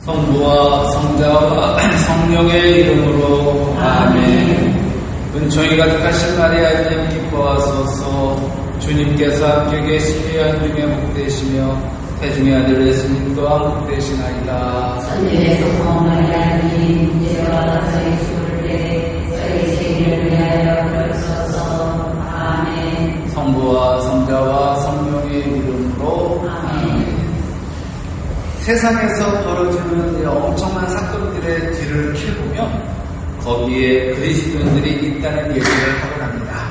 성부와 성자와 성령의 이름으로 아멘. 은총이 가득하신 마리아님 기뻐하소서. 주님께서 함께 계시며 중에 복되시며 태중의 아들 예수님 또한 복되시나이다. 천주에서 마리아님 이제와 저희 죽을 때 저희 죄를 위하여 부르소서. 아멘. 성부와 성자와 성령의 이름으로 아멘. 세상에서 벌어지는 엄청난 사건들의 뒤를 캐보면 거기에 그리스도인들이 있다는 얘기를 하곤 합니다.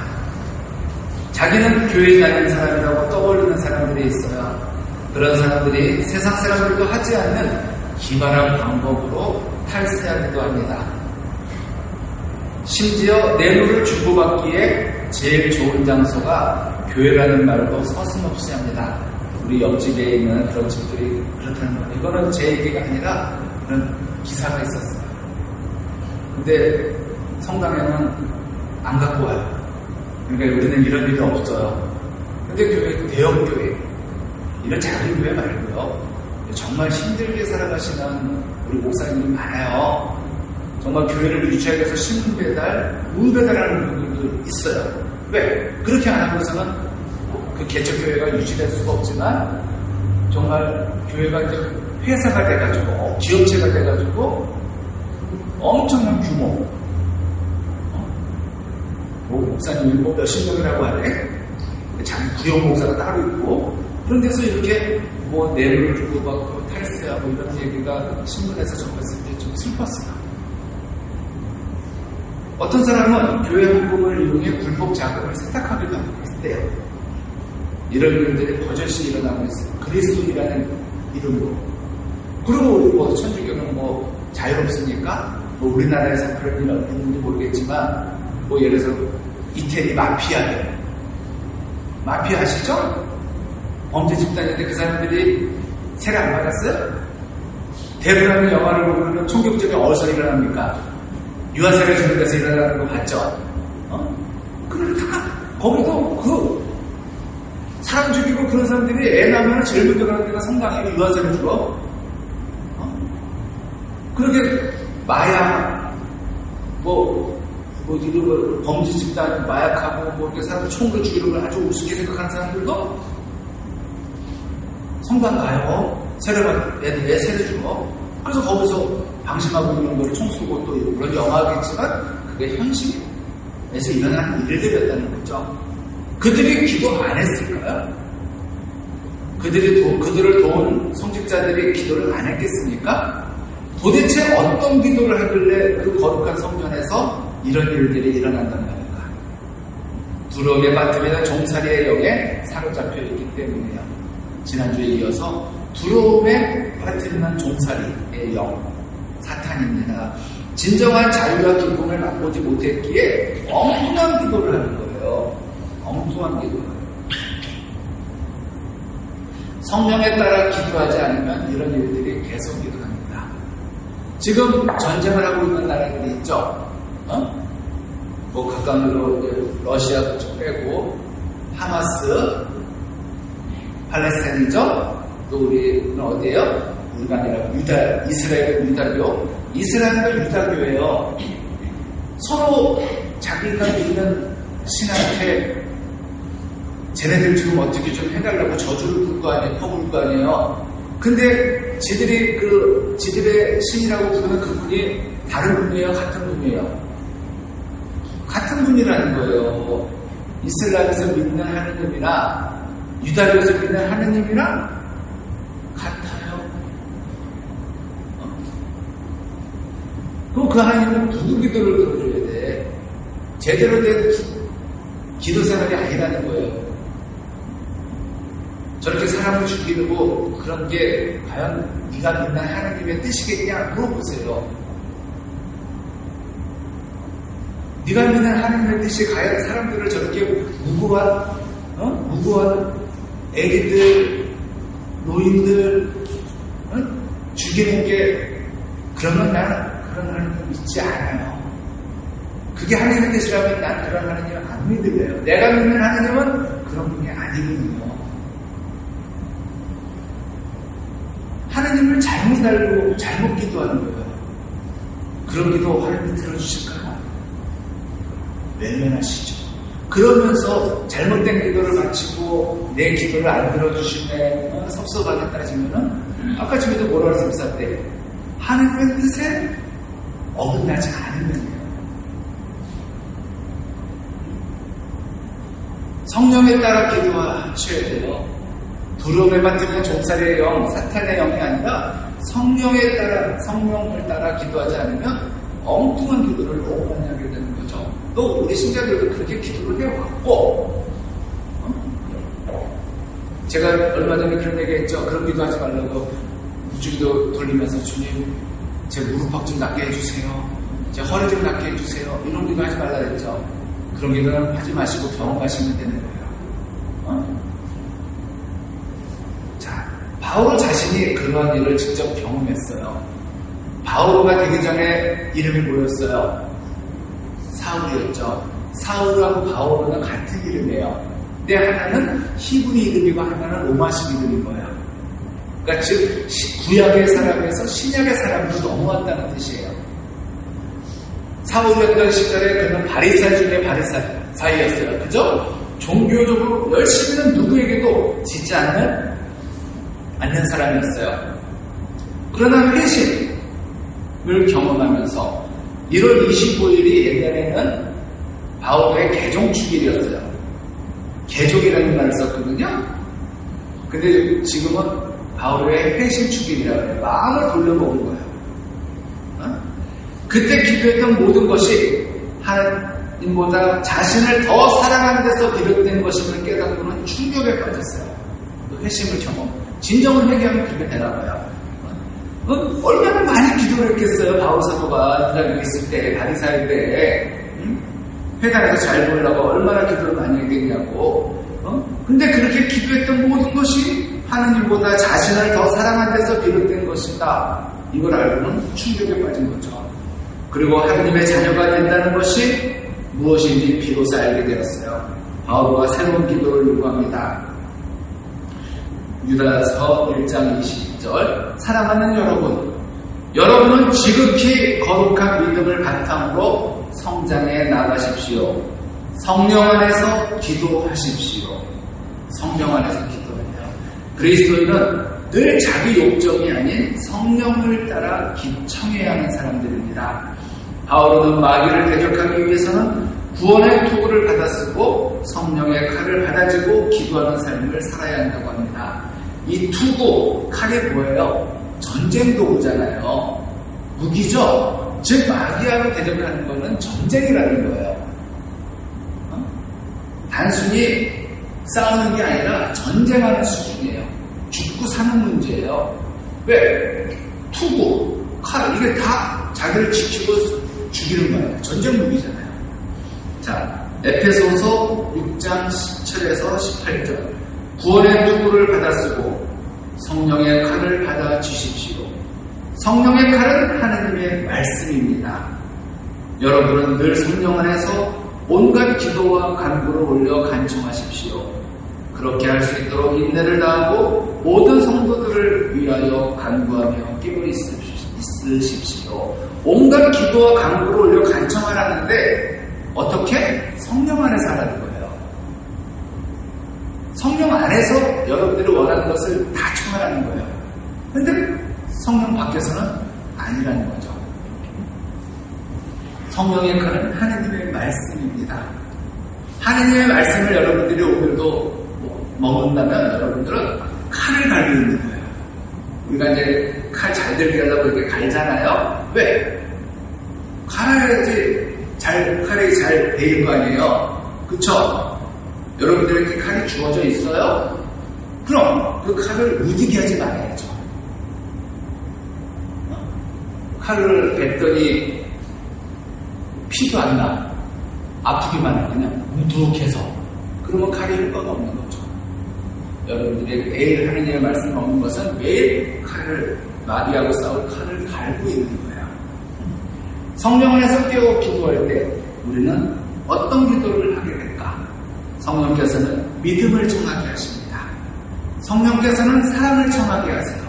자기는 교회 다니는 사람이라고 떠올리는 사람들이 있어요. 그런 사람들이 세상 사람들도 하지 않는 기발한 방법으로 탈세하기도 합니다. 심지어 뇌물을 주고받기에 제일 좋은 장소가 교회라는 말도 서슴없이 합니다. 우리 옆집에 있는 그런 집들이 그렇다는 거예요. 이거는 제 얘기가 아니라 그런 기사가 있었어요. 근데 성당에는 안 갖고 와요. 그러니까 우리는 이런 일이 없어요. 근데 교회, 대형 교회, 이런 작은 교회 말고요. 정말 힘들게 살아가시는 우리 목사님이 많아요. 정말 교회를 유지하기 위해서 신문 배달, 물 배달하는 분들도 있어요. 왜? 그렇게 안 하고서는 그 개척교회가 유지될 수가 없지만 정말 교회가 이제 회사가 돼가지고 기업체가 돼가지고 엄청난 규모 목사님 일곱 몇십 명이라고 하네. 자기 부역 목사가 따로 있고 그런 데서 이렇게 뭐 뇌물을 주고받고 탈세하고 이런 얘기가 신문에서 접했을 때 좀 슬펐어요. 어떤 사람은 교회 헌금을 이용해 불법 자금을 세탁하기도 했대요. 이런 일들이 버젓이 일어나고 있어요. 그리스도인이라는 이름으로. 그리고 우리 뭐 천주교는 뭐 자유롭습니까? 뭐 우리나라에서 그런 일은 있는지 모르겠지만 뭐 예를 들어서 이태리 마피아들. 마피아 아시죠? 범죄 집단인데 그 사람들이 세례 안 받았어요? 대부라는 영화를 보면 총격전이 어디서 일어납니까? 유아세례 주는 데서 일어나는 거 봤죠? 그러니까 거기도 그 사람 죽이고 그런 사람들이 애 낳으면 제일 먼저 가는 데가 성당이고 유아세례 주고 그렇게 마약 이런 거 범죄 집단 마약하고 뭐 이렇게 사람 총으로 죽이는 걸 아주 우습게 생각하는 사람들도 성당 가요. 애 세례 주고 그래서 거기서 방심하고 있는 걸 총 쏘고 또 물론 영화겠지만 그게 현실에서 일어나는 일들이었다는 거죠. 그들이 기도 안 했을까요? 그들을 도운 성직자들이 기도를 안 했겠습니까? 도대체 어떤 기도를 하길래 그 거룩한 성전에서 이런 일들이 일어난단 말인가? 두려움에 빠뜨리는 종살이의 영에 사로잡혀 있기 때문이에요. 지난주에 이어서 두려움에 빠뜨리는 종살이의 영, 사탄입니다. 진정한 자유와 기쁨을 맛보지 못했기에 엉뚱한 기도를 하는 거예요. 엉뚱한 기도를. 성령에 따라 기도하지 않으면 이런 일들이 계속 일어납니다. 지금 전쟁을 하고 있는 나라들이 있죠. 뭐 가까운 러시아 빼고 하마스, 팔레스타인이죠. 또 우리는 어디예요? 우리가 아니라 이스라엘 이스라엘과 유다교예요. 서로 자기가 믿는 신한테 쟤네들 지금 어떻게 좀 해달라고 저주를 부를 거 아니에요? 퍼부을 거 아니에요? 근데 지들의 신이라고 부르는 그분이 다른 분이에요? 같은 분이에요? 같은 분이라는 거예요. 이슬람에서 믿는 하느님이나 유다교에서 믿는 하느님이랑 같아요. 그럼 그 하느님은 누구 기도를 들어줘야 돼? 제대로 된 기도 생활이 아니라는 거예요. 저렇게 사람을 죽이고 그런 게 과연 네가 믿는 하느님의 뜻이겠냐 물어보세요. 네가 믿는 하느님의 뜻이 과연 사람들을 저렇게 무고한 애기들, 노인들 죽이는 게 그러면 나는 그런 하느님 믿지 않아요. 그게 하느님의 뜻이라면 난 그런 하느님 안 믿을래요. 내가 믿는 하느님은 그런 분이 아니거든요. 하느님 하나님을 잘못 알고 잘못 기도하는 거예요. 그런 기도 하나님이 들어주실까요? 외면하시죠. 그러면서 잘못된 기도를 마치고 내 기도를 안 들어주시네 섭섭하게 따지면은 아까 전에도 뭐라 그랬습니까? 때 하나님의 뜻에 어긋나지 않으면요. 성령에 따라 기도하셔야 돼요. 두려움에 맡으면 종살이의 영, 사탄의 영이 아니라 성령에 따라, 성령을 따라 기도하지 않으면 엉뚱한 기도를 너무 많이 하게 되는 거죠. 또 우리 신자들도 그렇게 기도를 해왔고, 제가 얼마 전에 그런 얘기했죠. 그런 기도하지 말라고 무주기도 돌리면서 주님, 제 무릎팍 좀 낫게 해주세요. 제 허리 좀 낫게 해주세요. 이런 기도 하지 말라 그랬죠. 그런 기도는 하지 마시고 병원 가시면 되는 거예요. 자, 바울 자신이 그러한 일을 직접 경험했어요. 바울가 되기 전에 이름이 뭐였어요? 사울이었죠. 사울하고 바울은 같은 이름이에요. 근데 하나는 히브리 이름이고 하나는 로마식 이름인 거예요. 그러니까 즉 구약의 사람에서 신약의 사람으로 넘어왔다는 뜻이에요. 사울이었던 시절에 그는 바리사 중에 바리사이였어요. 그죠? 종교적으로 열심히는 누구에게도 지지 않는 사람이었어요. 그러나 회심을 경험하면서 1월 25일이 옛날에는 바울의 개종축일이었어요. 개종이라는 말을 썼거든요. 근데 지금은 바울의 회심축일이라고 해요. 마음을 돌려먹은 거예요. 그때 기도했던 모든 것이 하나님보다 자신을 더 사랑하는 데서 비롯된 것임을 깨닫고는 충격에 빠졌어요. 회심을 경험. 진정을 회개하면 그렇게 되나 봐요. 얼마나 많이 기도를 했겠어요. 바울 사도가 유다교에 있을 때, 바리사일 때 회당에서 잘 보려고 얼마나 기도를 많이 했겠냐고. 근데 그렇게 기도했던 모든 것이 하나님보다 자신을 더 사랑하는 데서 비롯된 것이다. 이걸 알고는 충격에 빠진 거죠. 그리고 하나님의 자녀가 된다는 것이 무엇인지 비로소 알게 되었어요. 바울과 새로운 기도를 요구합니다. 유다서 1장 22절 사랑하는 여러분은 지극히 거룩한 믿음을 바탕으로 성장해 나가십시오. 성령 안에서 기도하십시오. 성령 안에서 기도해요. 그리스도인은 늘 자기 욕정이 아닌 성령을 따라 청해야 하는 사람들입니다. 바울은 마귀를 대적하기 위해서는 구원의 투구를 받아쓰고 성령의 칼을 받아쥐고 기도하는 삶을 살아야 한다고 합니다. 이 투구, 칼이 뭐예요? 전쟁 도구잖아요. 무기죠? 즉 마귀하고 대적하는 거는 전쟁이라는 거예요. 단순히 싸우는 게 아니라 전쟁하는 수준이에요. 죽고 사는 문제예요. 왜? 투구, 칼, 이게 다 자기를 지키고 죽이는 거예요. 전쟁 무기잖아요. 자, 에페소서 6장 17에서 18절. 구원의 투구를 받아쓰고 성령의 칼을 받아 주십시오. 성령의 칼은 하나님의 말씀입니다. 여러분은 늘 성령 안에서 온갖 기도와 간구를 올려 간청하십시오. 그렇게 할 수 있도록 인내를 다하고 모든 성도들을 위하여 간구하며 끼고 있으십시오. 온갖 기도와 간구를 올려 간청하라는데 어떻게? 성령 안에서 하라는 거예요. 성령 안에서 여러분들이 원하는 것을 다 청하라는 거예요. 그런데 성령 밖에서는 아니라는 거죠. 성령의 칼은 하나님의 말씀입니다. 하나님의 말씀을 여러분들이 오늘도 먹는다면 여러분들은 칼을 갈고 있는 거예요. 우리가 이제 칼 잘 들게 하려고 이렇게 갈잖아요. 왜? 갈아야지 칼이 잘 베일 거 아니에요. 그쵸? 여러분들에게 칼이 주어져 있어요? 그럼 그 칼을 무디게 하지 말아야죠. 칼을 뱉더니 피도 안 나. 아프기만 해. 그냥 무뚝해서. 그러면 칼이 효과가 없는 거죠. 여러분들이 매일 하나님의 말씀을 먹는 것은 매일 칼을, 마귀하고 싸울 칼을 갈고 있는 거예요. 성령 안에서 깨어 기도할 때 우리는 어떤 기도를 하게 될까? 성령께서는 믿음을 청하게 하십니다. 성령께서는 사랑을 청하게 하세요.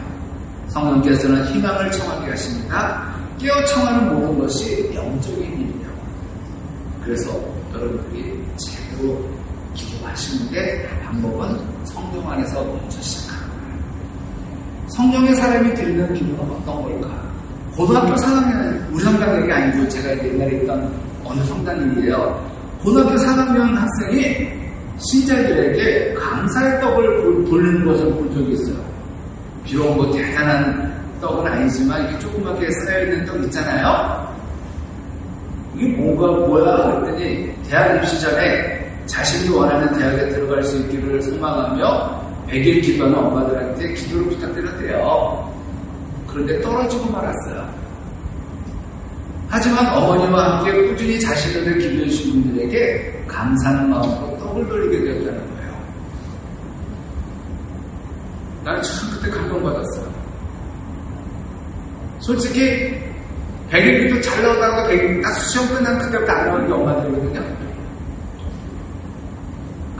성령께서는 희망을 청하게 하십니다. 깨어 청하는 모든 것이 영적인 일이에요. 그래서 여러분들이 제대로 기도하시는데 방법은 성령 안에서 먼저 시작하는 거예요. 성령의 사람이 드리는 기도는 어떤 걸까? 고등학교 3학년, 우리 성당 얘기 아니고 제가 옛날에 있던 어느 성당이에요. 고등학교 3학년 학생이 신자들에게 감사의 떡을 돌리는 것을 본 적이 있어요. 비록 뭐 대단한 떡은 아니지만 이게 조그맣게 쌓여있는 떡 있잖아요. 이게 뭐야 그랬더니 대학 입시 전에 자신이 원하는 대학에 들어갈 수 있기를 소망하며 100일 기도하는 엄마들한테 기도를 부탁드렸대요. 그런데 떨어지고 말았어요. 하지만 어머니와 함께 꾸준히 자신을 위해 기도해 주신 분들에게 감사하는 마음으로 떡을 돌리게 되었다는 거예요. 나는 참 그때 감동받았어요. 솔직히 100일기도 잘 나오다가 100일기 딱 시험 끝난 그때부터 안 나오는 게 엄마들이거든요.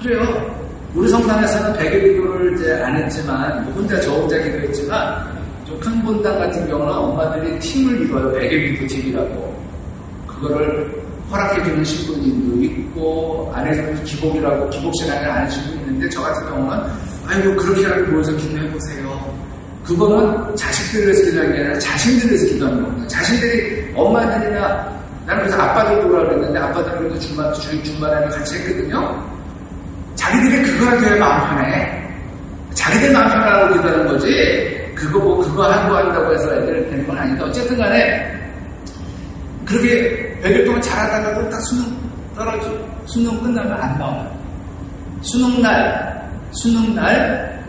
그래요. 우리 성당에서는 100일기도를 이제 안 했지만 혼자 저 혼자 기도했지만 좀 큰 본당 같은 경우는 엄마들이 팀을 이뤄요. 100일기도 팀이라고. 그거를 허락해주는 신부님도 있고 안에서는 기복이라고 기복 시간을 안 해주고 있는데 저 같은 경우는 아이고 그렇게라도 모여서 기도해보세요. 그거는 자식들을 위해서 기도하는 게 아니라 자신들을 위해서 기도하는 겁니다. 자신들이 엄마들이나 나는 그래서 아빠들도 오라고 그랬는데 아빠들은 그래도 중반에 같이 했거든요. 자기들이 그거라 돼야 마음 편해. 자기들 마음 편하라고 기도하는 거지 그거 한다고 해서 애들 되는 건 아닌데 어쨌든 간에 그렇게 100일 동안 잘하다가도 딱 수능 끝나면 안 나와요. 수능날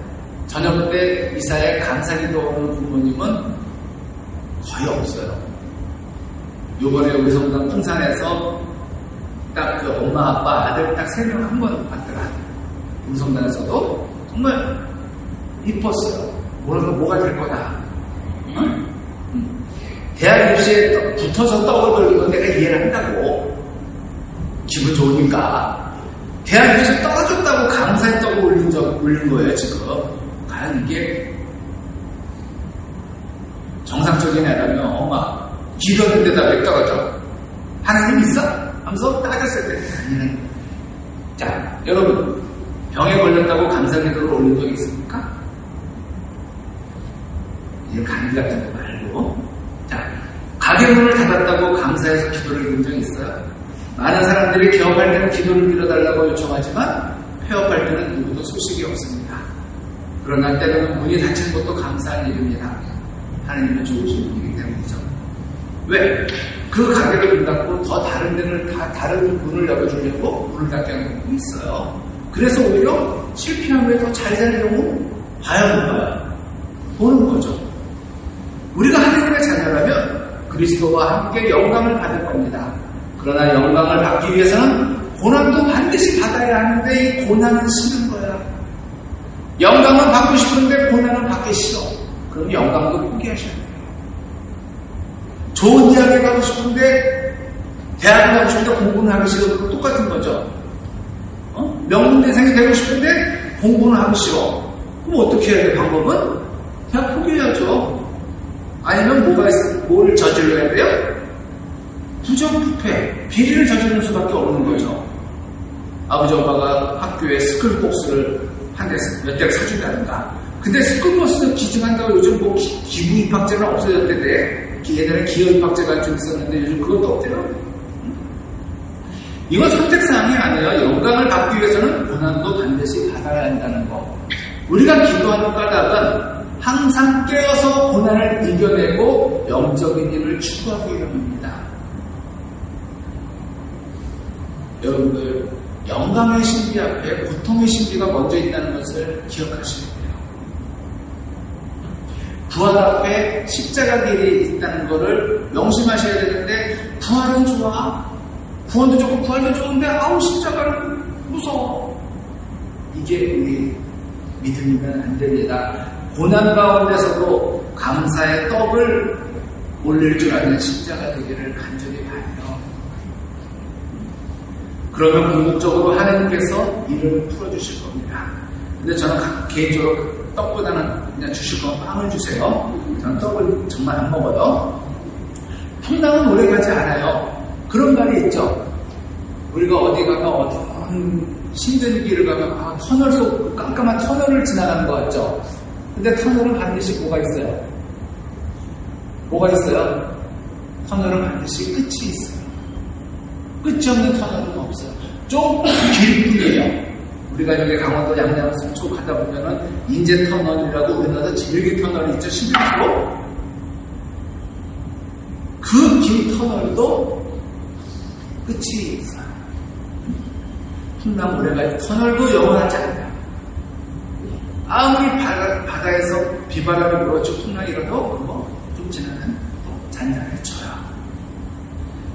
저녁 때 미사에 감사기도 오는 부모님은 거의 없어요. 요번에 우리 성당 풍산에서 딱 그 엄마, 아빠, 아들 딱 3명 한 번 봤더라. 우리 성당에서도 정말 이뻤어요. 뭐가 될 거다. 응? 대학 입시에 붙어서 떡을 돌리면 내가 이해를 한다고. 기분 좋으니까. 대학 입시에 떨어졌다고 감사의 떡을 올린 거예요, 지금. 과연 이게 정상적인 애라면 엄마 기도했는데다 왜 떨어져? 하나님 있어? 하면서 따졌을 때 아니네. 자, 여러분 병에 걸렸다고 감사기도를 올린 적이 있습니까? 이제 감기 같은 거 말고. 자, 가게 문을 닫았다고 감사해서 기도를 드린 적이 있어요. 많은 사람들이 개업할 때는 기도를 빌어달라고 요청하지만 폐업할 때는 누구도 소식이 없습니다. 그러나 때로는 문이 닫힌 것도 감사한 일입니다. 하나님은 좋으신 분이기 때문이죠. 왜? 그 가게를 문 닫고 더 다른 문을 열어주려고 문을 닫게 하는 분이 있어요. 그래서 오히려 실패한 후에 더 잘 살려고 봐야 못 봐요. 보는 거죠. 우리가 하나님의 자녀라면 그리스도와 함께 영광을 받을 겁니다. 그러나 영광을 받기 위해서는 고난도 반드시 받아야 하는데 이 고난은 싫은 거야. 영광은 받고 싶은데 고난은 받기 싫어. 그럼 영광도 포기하셔야 돼요. 좋은 대학에 가고 싶은데 대학에 가고 싶은데 공부는 하기 싫어. 그거 똑같은 거죠. 명문대생이 되고 싶은데 공부는 하기 싫어. 그럼 어떻게 해야 돼? 방법은 그냥 포기해야죠. 아니면 뭘 저질러야 돼요? 부정부패, 비리를 저지르는 수밖에 없는 거죠. 아버지 엄마가 학교에 스쿨버스를 한 대 몇 대를 사준다든가. 근데 스쿨버스도 기증한다고 요즘 뭐 기부 입학제는 없어졌대. 예전에 기여 입학제가 좀 있었는데 요즘 그것도 없대요. 이건 선택사항이 아니에요. 영광을 받기 위해서는 고난도 반드시 받아야 한다는 거. 우리가 기도하는 까닭은 항상 깨어서 고난을 이겨내고 영적인 일을 추구하기 위함입니다. 여러분들 영광의 신비 앞에 고통의 신비가 먼저 있다는 것을 기억하셔야 돼요. 부활 앞에 십자가 길이 있다는 것을 명심하셔야 되는데 부활은 좋아. 구원도 좋고 부활도 좋은데 십자가는 무서워. 이게 우리 믿으면 안 됩니다. 고난 가운데서도 감사의 떡을 올릴 줄 아는 십자가 되기를 간절히 바라요. 그러면 궁극적으로 하나님께서 일을 풀어주실 겁니다. 근데 저는 개인적으로 떡보다는 그냥 주실 건 빵을 주세요. 저는 떡을 정말 안 먹어요. 풍랑은 오래가지 않아요. 그런 말이 있죠. 우리가 어디 가면 어떤 힘든 길을 가면 터널 속 깜깜한 터널을 지나가는 것 같죠. 근데 터널은 반드시 뭐가 있어요? 뭐가 있어요? 터널은 반드시 끝이 있어요. 끝이 없는 터널은 없어요. 좀 길뿐이에요. 우리가 여기 강원도 양양 속초 가다 보면은 인제 터널이라고 우리나라 제일 긴 터널이 있죠. 11km. 그 긴 터널도 끝이 있어요. 풍랑 오래가요. 터널도 영원하지 않아요. 아무리 바다에서 비바람이 불어치고 풍랑이 일어나도 좀 지나면 잔잔해져요.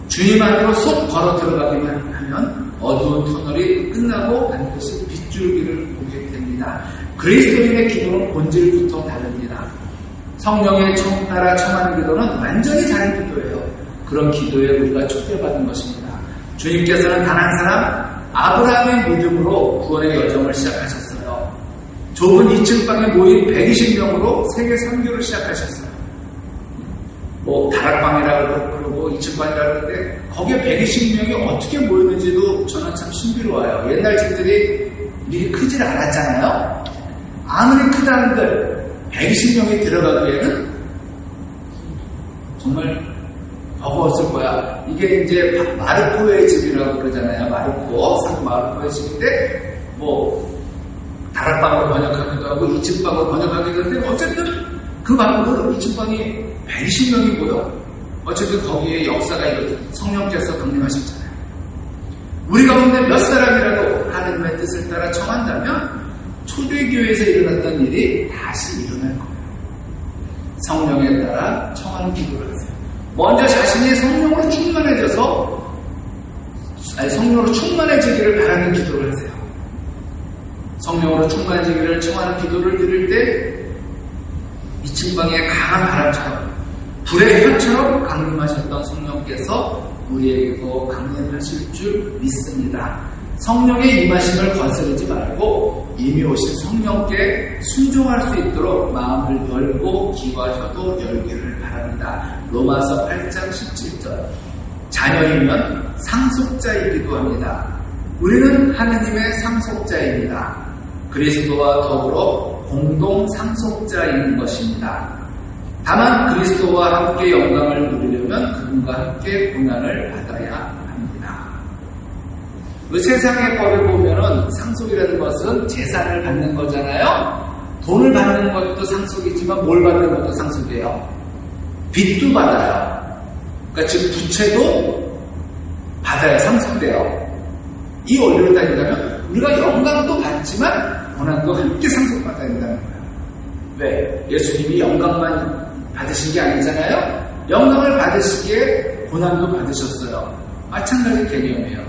주님 안으로 쏙 걸어 들어가기만 하면 어두운 터널이 끝나고 반드시 빗줄기를 보게 됩니다. 그리스도인의 기도는 본질부터 다릅니다. 성령의 따라 청하는 기도는 완전히 다른 기도예요. 그런 기도에 우리가 초대받은 것입니다. 주님께서는 단 한 사람 아브라함의 믿음으로 구원의 여정을 시작하셨어요. 좁은 2층 방에 모인 120명으로 세계 선교를 시작하셨어요. 다락방이라고 그러고 2층 방이라고 그러는데 거기에 120명이 어떻게 모였는지도 저는 참 신비로워요. 옛날 집들이 이렇게 크질 않았잖아요. 아무리 크다는들 120명이 들어가기에는 정말 버거웠을 거야. 이게 이제 마르코의 집이라고 그러잖아요. 상 마르코의 집인데 다락방으로 번역하기도 하고 2층 방으로 번역하기도 하는데 어쨌든 그 방으로 2층 방이 120명이 모여. 어쨌든 거기에 역사가 성령께서 강림하셨잖아요. 우리 가운데 몇 사람이라도 하나님의 뜻을 따라 청한다면 초대교회에서 일어났던 일이 다시 일어날 거예요. 성령에 따라 청하는 기도를 하세요. 먼저 자신이 성령으로 충만해지기를 바라는 기도를 하세요. 성령으로 충만해지기를 청하는 기도를 드릴 때 2층 방에 강한 바람처럼 불의 혀처럼 강림하셨던 성령께서 우리에게도 강림하실 줄 믿습니다. 성령의 임하심을 거스르지 말고 이미 오신 성령께 순종할 수 있도록 마음을 열고 귀와 혀도 열기를 바랍니다. 로마서 8장 17절. 자녀이면 상속자이기도 합니다. 우리는 하느님의 상속자입니다. 그리스도와 더불어 공동 상속자인 것입니다. 다만 그리스도와 함께 영광을 누리려면 그분과 함께 고난을 받아야 합니다. 그 세상의 법을 보면은 상속이라는 것은 재산을 받는 거잖아요. 돈을 받는 것도 상속이지만 뭘 받는 것도 상속이에요. 빚도 받아요. 그러니까 지금 부채도 받아야 상속돼요. 이 원리를 따진다면 우리가 영광도 받지만 고난도 함께 상속받아야 된다는 거예요. 왜? 예수님이 영광만 받으신 게 아니잖아요. 영광을 받으시기에 고난도 받으셨어요. 마찬가지 개념이에요.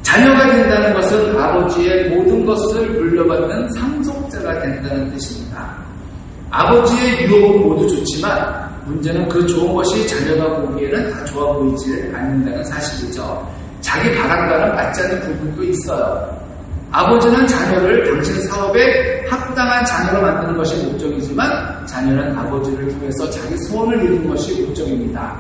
자녀가 된다는 것은 아버지의 모든 것을 물려받는 상속자가 된다는 뜻입니다. 아버지의 유업은 모두 좋지만 문제는 그 좋은 것이 자녀가 보기에는 다 좋아 보이지 않는다는 사실이죠. 자기 바람과는 맞지 않는 부분도 있어요. 아버지는 자녀를 당신 사업에 합당한 자녀로 만드는 것이 목적이지만 자녀는 아버지를 통해서 자기 소원을 이루는 것이 목적입니다.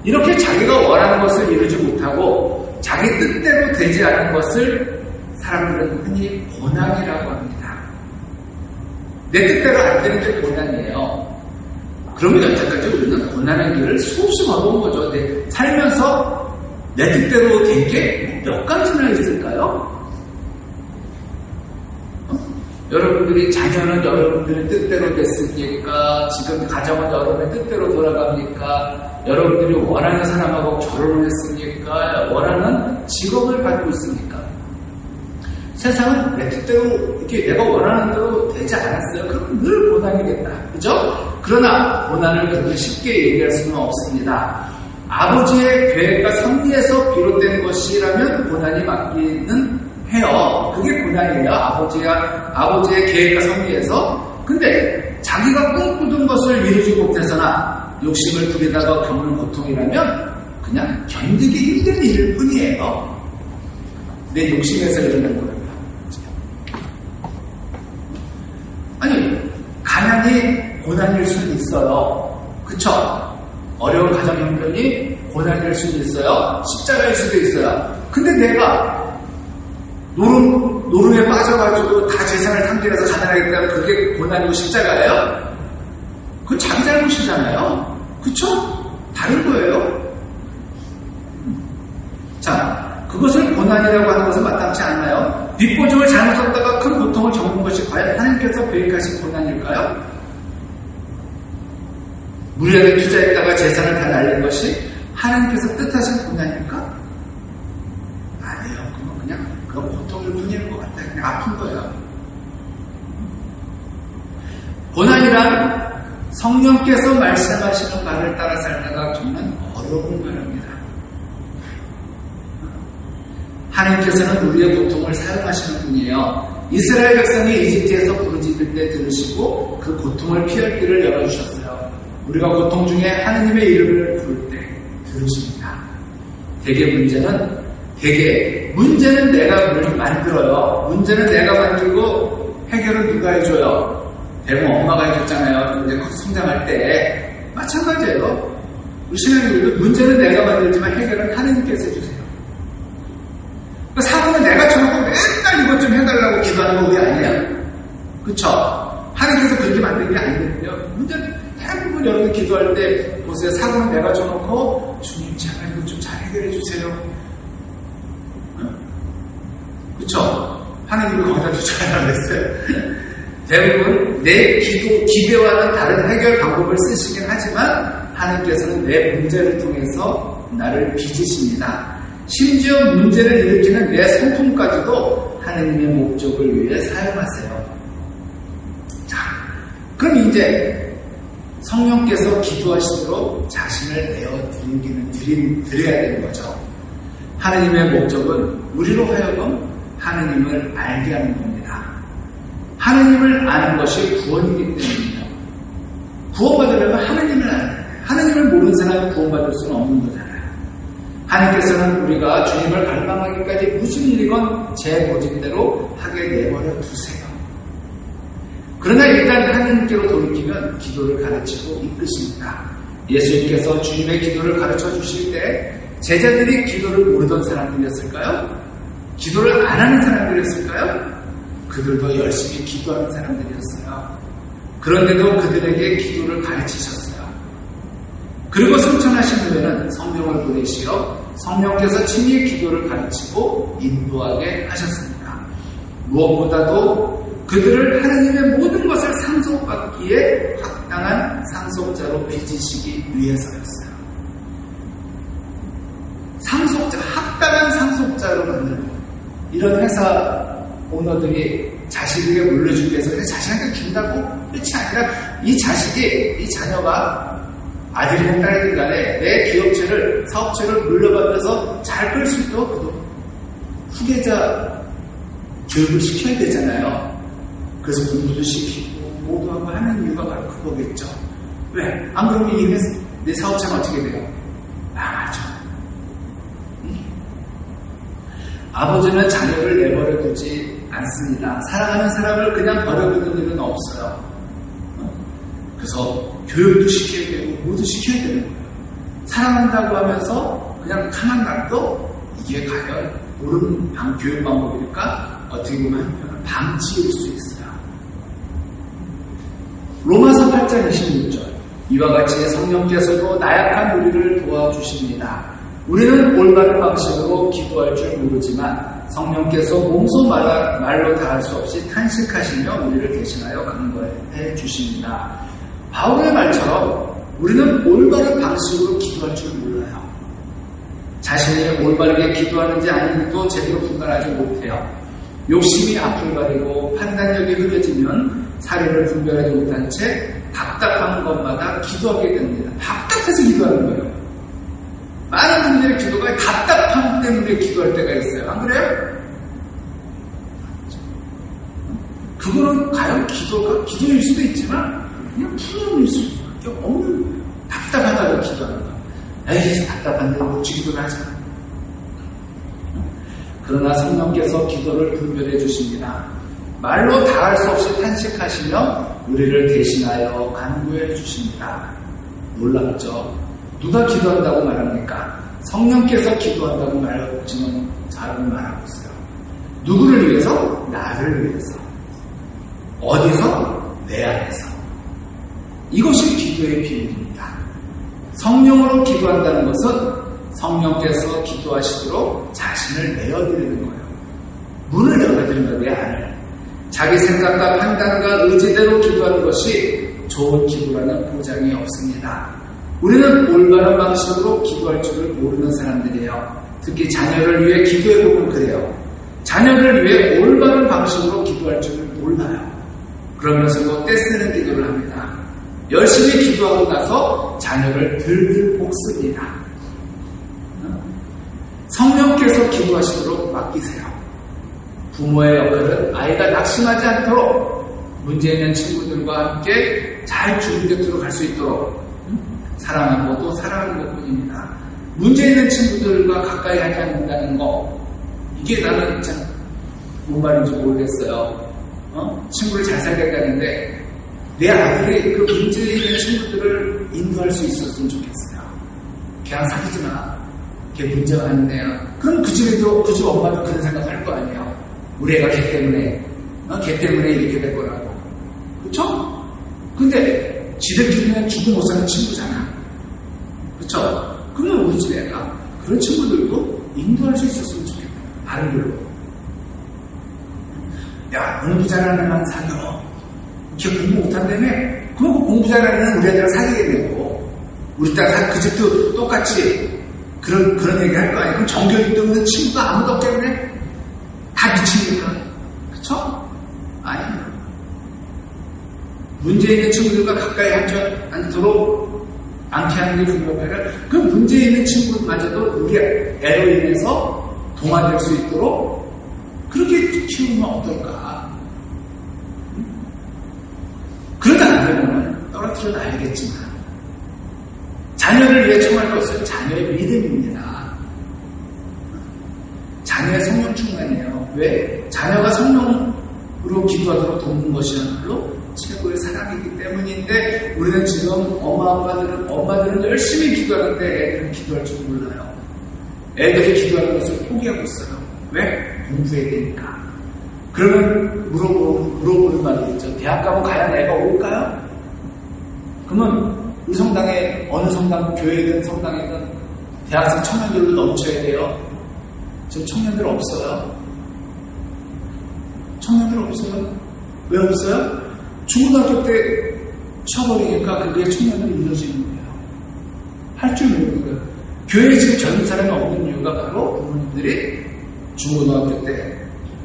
이렇게 자기가 원하는 것을 이루지 못하고 자기 뜻대로 되지 않은 것을 사람들은 흔히 고난이라고 합니다. 내 뜻대로 안 되는 게 고난이에요. 그러면 여태까지 우리는 고난의 길을 수없이 걸어온 거죠. 살면서 내 뜻대로 된 게 몇 가지나 있을까요? 여러분들이 자녀는 여러분들의 뜻대로 됐습니까? 지금 가정은 여러분의 뜻대로 돌아갑니까? 여러분들이 원하는 사람하고 결혼을 했습니까? 원하는 직업을 갖고 있습니까? 세상은 내 뜻대로 이렇게 내가 원하는 대로 되지 않았어요. 그럼 늘 고난이겠다. 그죠? 그러나 고난을 그렇게 쉽게 얘기할 수는 없습니다. 아버지의 계획과 섭리에서 비롯된 것이라면 고난이 맞기는 해요. 그게 고난이에요. 아버지의 계획과 섭리에서. 근데 자기가 꿈꾸던 것을 이루지 못해서나 욕심을 부리다가 겪는 고통이라면 그냥 견디기 힘든 일일 뿐이에요. 내 욕심에서 일어난 거예요. 아니, 가난 가난이 고난일 수는 있어요. 그쵸? 어려운 가정 형편이 고난일 수는 있어요. 십자가일 수도 있어요. 근데 내가 노름에 빠져가지고 다 재산을 탕진해서 가난하겠다면 그게 고난이고 십자가예요? 그건 자기 잘못이잖아요. 그쵸? 다른 거예요. 자, 그것을 고난이라고 하는 것은 마땅치 않나요? 뒷보증을 잘못 썼다가 큰 고통을 겪는 것이 과연 하나님께서 계획하신 고난일까요? 물량에 투자했다가 재산을 다 날린 것이 하나님께서 뜻하신 고난일까? 아니에요. 그건 고통일 뿐일 것 같아요. 그냥 아픈 거예요. 고난이란 성령께서 말씀하시는 말을 따라 살다가 겪는 어려운 말입니다. 하나님께서는 우리의 고통을 사용하시는 분이에요. 이스라엘 백성이 이집트에서 부르짖을 때 들으시고 그 고통을 피할 길을 열어주셨어요. 우리가 고통 중에 하나님의 이름을 부를 때 들으십니다. 문제는 내가 만들어요. 문제는 내가 만들고 해결은 누가 해줘요? 대부분 엄마가 해줬잖아요. 이제 성장할 때. 마찬가지예요. 우리 신앙인들도 문제는 내가 만들지만 해결은 하나님께서 해주세요. 사고는 내가 쳐놓고 맨날 이것 좀 해달라고 기도하는 거 우리 아니에요? 그쵸? 하나님께서 그렇게 만든 게 아니거든요. 문제는 대부분 여러분 기도할 때 보세요. 사고는 내가 쳐놓고 주님 제발 이거 좀 잘 해결해 주세요. 그쵸? 하나님이 거기다 주잖아요. 그랬어요. 대부분 내 기대와는 다른 해결 방법을 쓰시긴 하지만 하나님께서는 내 문제를 통해서 나를 빚으십니다. 심지어 문제를 일으키는 내 성품까지도 하나님의 목적을 위해 사용하세요. 자, 그럼 이제 성령께서 기도하시도록 자신을 드려야 되는 거죠. 하나님의 목적은 우리로 하여금 하나님을 알게 하는 겁니다. 하나님을 아는 것이 구원이기 때문이에요. 구원받으려면 하나님을 알아야 돼요. 하나님을 모르는 사람은 구원받을 수는 없는 거잖아요. 하나님께서는 우리가 주님을 갈망하기까지 무슨 일이건 제 모집대로 하게 내버려 두세요. 그러나 일단 하나님께로 돌이키면 기도를 가르치고 이끄십니다. 예수님께서 주님의 기도를 가르쳐 주실 때 제자들이 기도를 모르던 사람들이었을까요? 기도를 안 하는 사람들이었을까요? 그들도 열심히 기도하는 사람들이었어요. 그런데도 그들에게 기도를 가르치셨어요. 그리고 승천하신 후에는 성령을 보내시어 성령께서 친히 기도를 가르치고 인도하게 하셨습니다. 무엇보다도 그들을 하나님의 모든 것을 상속받기에 합당한 상속자로 빚으시기 위해서였어요. 합당한 상속자로 만들고 이런 회사 오너들이 자식에게 물려주기 위해서 그냥 자식한테 준다고 끝이 아니라 이 자녀가 아들이든 딸이든 간에 내 기업체를, 사업체를 물려받아서 잘 끌 수 있도록 후계자 교육을 시켜야 되잖아요. 그래서 공부도 시키고 모두 하고 하는 이유가 바로 그거겠죠. 왜? 안 그러면 내 사업체는 어떻게 돼요? 망하죠. 아버지는 자녀를 내버려 두지 않습니다. 사랑하는 사람을 그냥 버려두는 일은 없어요. 그래서 교육도 시켜야 되고 모두 시켜야 되는 거예요. 사랑한다고 하면서 그냥 가만 놔둬? 이게 과연 옳은 교육 방법일까? 어떻게 보면 한편은 방치일 수 있어요. 로마서 8장 26절 이와 같이 성령께서도 나약한 우리를 도와주십니다. 우리는 올바른 방식으로 기도할 줄 모르지만 성령께서 몸소 말로 다 할 수 없이 탄식하시며 우리를 대신하여 간구해 주십니다. 바울의 말처럼 우리는 올바른 방식으로 기도할 줄 몰라요. 자신이 올바르게 기도하는지 아닌지도 제대로 분간하지 못해요. 욕심이 앞을 가리고 판단력이 흐려지면 사례를 분별하지 못한 채 답답한 것마다 기도하게 됩니다. 답답해서 기도하는 거예요. 많은 분들의 기도가 답답함 때문에 기도할 때가 있어요. 안 그래요? 그거는 과연 기도일 수도 있지만 그냥 푸념일 수밖에 없는 거예요. 답답하다고 기도하는 거. 에이, 답답한데 어찌 기도를 하자. 그러나 성령께서 기도를 분별해 주십니다. 말로 다 할 수 없이 탄식하시며 우리를 대신하여 간구해 주십니다. 놀랍죠? 누가 기도한다고 말합니까? 성령께서 기도한다고 지금 잘은 말하고 있어요. 누구를 위해서? 나를 위해서. 어디서? 내 안에서. 이것이 기도의 비밀입니다. 성령으로 기도한다는 것은 성령께서 기도하시도록 자신을 내어드리는 거예요. 문을 열어드리는 거예요, 내 안을. 자기 생각과 판단과 의지대로 기도하는 것이 좋은 기도라는 보장이 없습니다. 우리는 올바른 방식으로 기도할 줄을 모르는 사람들이에요. 특히 자녀를 위해 기도해보면 그래요. 자녀를 위해 올바른 방식으로 기도할 줄을 몰라요. 그러면서도 떼쓰는 기도를 합니다. 열심히 기도하고 나서 자녀를 들들 볶습니다. 성령께서 기도하시도록 맡기세요. 부모의 역할은 아이가 낙심하지 않도록 문제 있는 친구들과 함께 잘 주님 곁으로 갈 수 있도록 사랑하고 또 사랑하는 것뿐입니다. 문제 있는 친구들과 가까이 하지 않는다는 거, 이게 나는 참 뭔 말인지 모르겠어요. 친구를 잘 사귀었다는데 내 아들이 그 문제 있는 친구들을 인도할 수 있었으면 좋겠어요. 걔랑 사귀지 마. 걔 문제가 많은 애야. 그럼 그 집 엄마도 그런 생각할 거 아니에요. 우리 애가 걔 때문에 이렇게 될 거라고. 그쵸? 근데 지들끼리는 죽고 못 사는 친구잖아. 그쵸? 그러면 우리 집 애가 그런 친구들도 인도할 수 있었으면 좋겠다. 다른 걸로. 야, 공부 잘하는 애만 사겨. 걔 공부 못한다며? 그럼 그 공부 잘하는 애는 우리 애들 사귀게 되고, 우리 딸 그 집도 똑같이 그런 얘기 할 거 아니에요? 그럼 정교 1등은 친구가 아무도 없기 때문에 다 미치니까. 그쵸? 아니에요. 문제 있는 친구들과 가까이 않도록 않게 하는 게 중요해요. 그 문제 있는 친구마저도 우리 애로 인해서 동화될 수 있도록 그렇게 키우면 어떨까? 그러다 안 되면 떨어뜨려 놔야겠지만, 자녀를 위해 청할 것은 자녀의 믿음입니다. 자녀의 성령 충만이에요. 왜? 자녀가 성령으로 기도하도록 돕는 것이야말로 최고의 사랑이기 때문인데, 우리는 지금 엄마들은 열심히 기도하는데 애들은 기도할 줄 몰라요. 애들이 기도하는 것을 포기하고 있어요. 왜? 공부해야 되니까. 그러면 물어보는 말이 있죠. 대학 가면 과연 애가 올까요? 그러면 우리 성당에, 어느 성당, 교회든 성당이든 대학생 청년들로 넘쳐야 돼요. 지금 청년들 없어요. 청년들 없어요. 왜 없어요? 중고등학교 때 쳐버리니까 그게 청년들이 이루어지는 거예요. 할 줄 모르는 거예요. 교회에 지금 젊은 사람이 없는 이유가 바로 부모님들이 중고등학교 때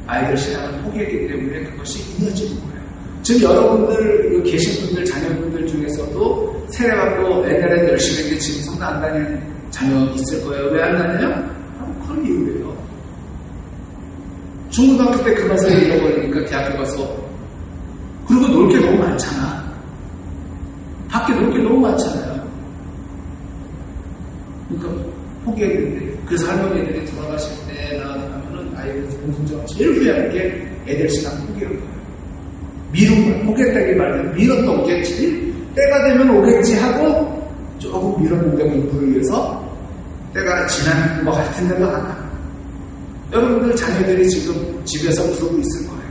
아이들 신앙을 포기했기 때문에 그것이 이어지는 거예요. 지금 여러분들, 여기 계신 분들, 자녀분들 중에서도 세례받고 옛날에는 열심히 했는데 지금 성당 안 다니는 자녀 있을 거예요. 왜 안 다녀요? 그런 이유예요. 중고등학교 때 그 맛을 잃어버리니까 대학교 가서, 그리고 놀 게 너무 많잖아. 밖에 놀 게 너무 많잖아요. 그러니까 포기했는데, 그래서 할머니들이 돌아가실 때나 하면은 아이들 공순정을 제일 후회하는 게 애들 신앙 포기한 거예요. 미룬 거예요. 포기했다기 말은 미뤘던 게 제일 때가 되면 오겠지 하고 조금 미뤘는데 공부를 위해서 때가 지난 것 같은데도 안 가. 여러분들 자녀들이 지금 집에서 부르고 있을 거예요.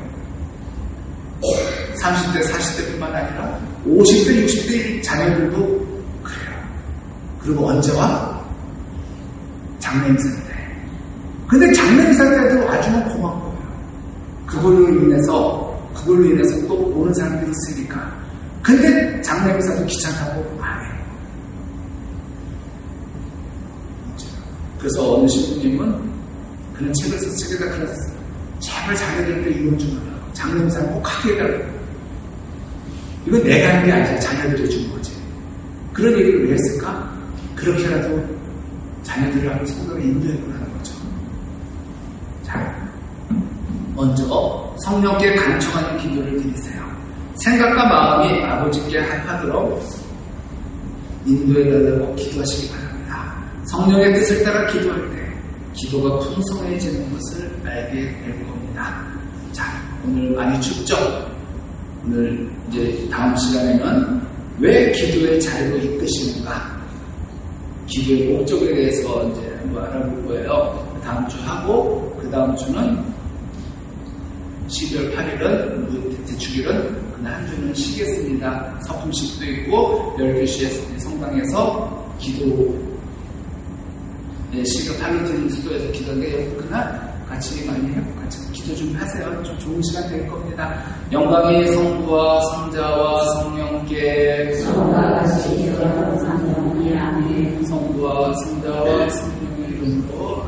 30대, 40대뿐만 아니라 50대, 60대 자녀들도 그래요. 그리고 언제 와? 장례미사 때. 근데 장례미사 때도 와주면 고마운 거예요. 그걸로 인해서 또 오는 사람들이 있으니까. 근데 장례미사도 귀찮다고 안 해요. 그래서 어느 신부님은 그런 책을 써서 책에다 그렸어요. 제발 자녀들 때 이혼 좀 하라고. 장례미사는 꼭 하게 해달라고. 이건 내가 하는 게 아니라 자녀들이 준 거지. 그런 얘기를 왜 했을까? 그렇게라도 자녀들을 성경에 인도해보라는 거죠. 자, 먼저 성령께 간청하는 기도를 드리세요. 생각과 마음이 아버지께 합하도록 인도해달라고 기도하시기 바랍니다. 성령의 뜻을 따라 기도할 때 기도가 풍성해지는 것을 알게 될 겁니다. 자, 오늘 많이 춥죠? 오늘 이제 다음 시간에는 왜 기도의 자리로 이끄시는가? 기도의 목적에 대해서 이제 한번 알아볼 거예요. 다음 주 하고, 그 다음 주는 12월 8일은, 대축일은 그날 한 주는 쉬겠습니다. 서품식도 있고, 12시에 성당에서 기도, 시가 팔로틴 수도에서 기도하는데, 그날 같이 많이 같이 기도 좀 하세요. 좀 좋은 시간 될 겁니다. 영광이 성부와 성자와 성령께 성과 같이 이루어 성령이 아멘. 성부와 성자와 성령의 이름으로